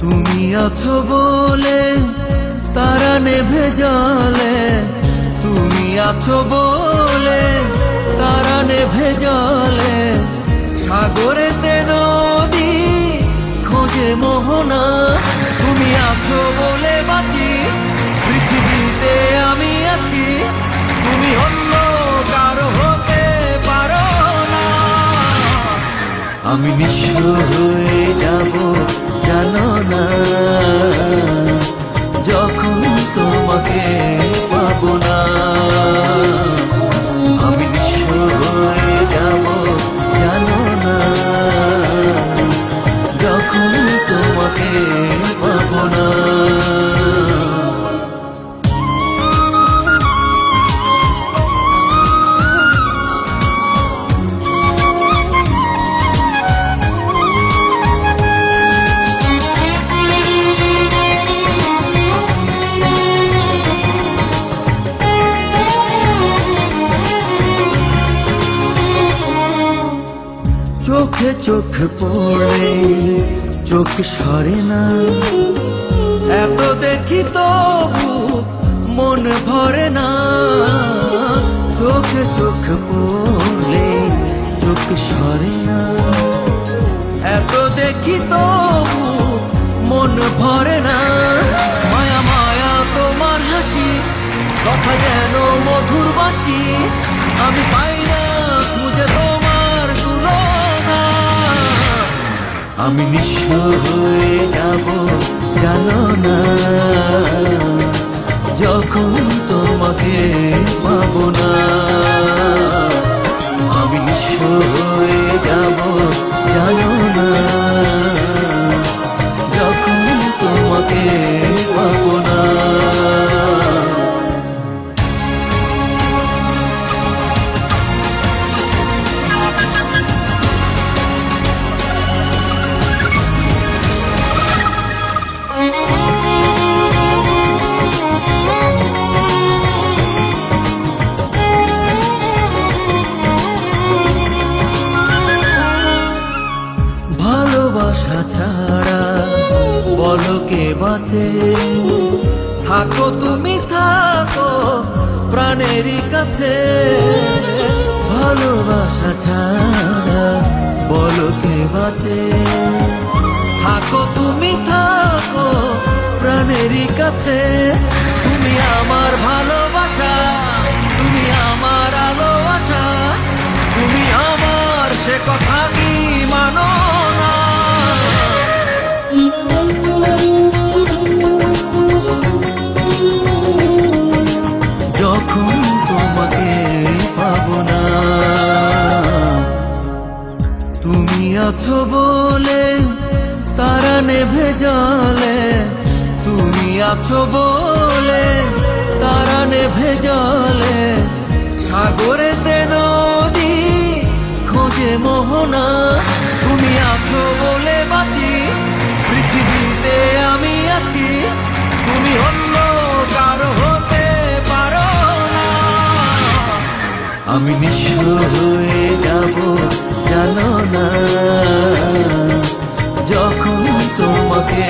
তুমি আছো বলে তারা নেভে জলে, তুমি আছো বলে তারা নেভে জলে, সাগরেতে নদী খোঁজে মোহনা। তুমি আছো বলে বাঁচি, পৃথিবীতে আমি আছি, তুমি অন্য কারো হতে পারো না। আমি নিঃস্ব হয়ে যাব জানো না, যখন তোমাকে পাবো না। আমি নিঃস্ব হয়ে যাব জানো না, যখন তোমাকে পাবো না। চোখে চোখ পড়ে চোখ সরে না, এত দেখি তবু মন ভরে না। চোখে চোখ পড়লে চোখ সরে না, এত দেখি তবু মন ভরে না। মায়া মায়া তোমার হাসি, কথা যেন মধুর বাসি, আমি পাই না খুঁজে তোমার তুলনা। আমি নিঃস্ব হয়ে যাব জানো না, যখন তোমাকে পাবো না। আমি নিঃস্ব হয়ে যাব জানো না, যখন তোমাকে পাবো না। ভালোবাসা ছাড়া বলো কে বাঁচে, থাকো তুমি থাকো প্রাণেরই কাছে। ভালোবাসা ছাড়া বলো কে বাঁচে, থাকো তুমি থাকো প্রাণেরই কাছে। তুমি আমার ভালোবাসা, তুমি আমার আলো আশা, তুমি আমার সে কথা কি মানো না। যখন তোমাকে পাবো না, তুমি আছো বলে তারা নেভে জলে, তুমি আছো বলে তারা নেভে জলে, সাগরেতে নদী খোঁজে মোহনা। তুমি আছো বলে বাঁচি, পৃথিবীতে আমি আছি, তুমি অন্য কারো হতে পারো না। আমি নিঃস্ব হয়ে যাব জানো না, যখন তোমাকে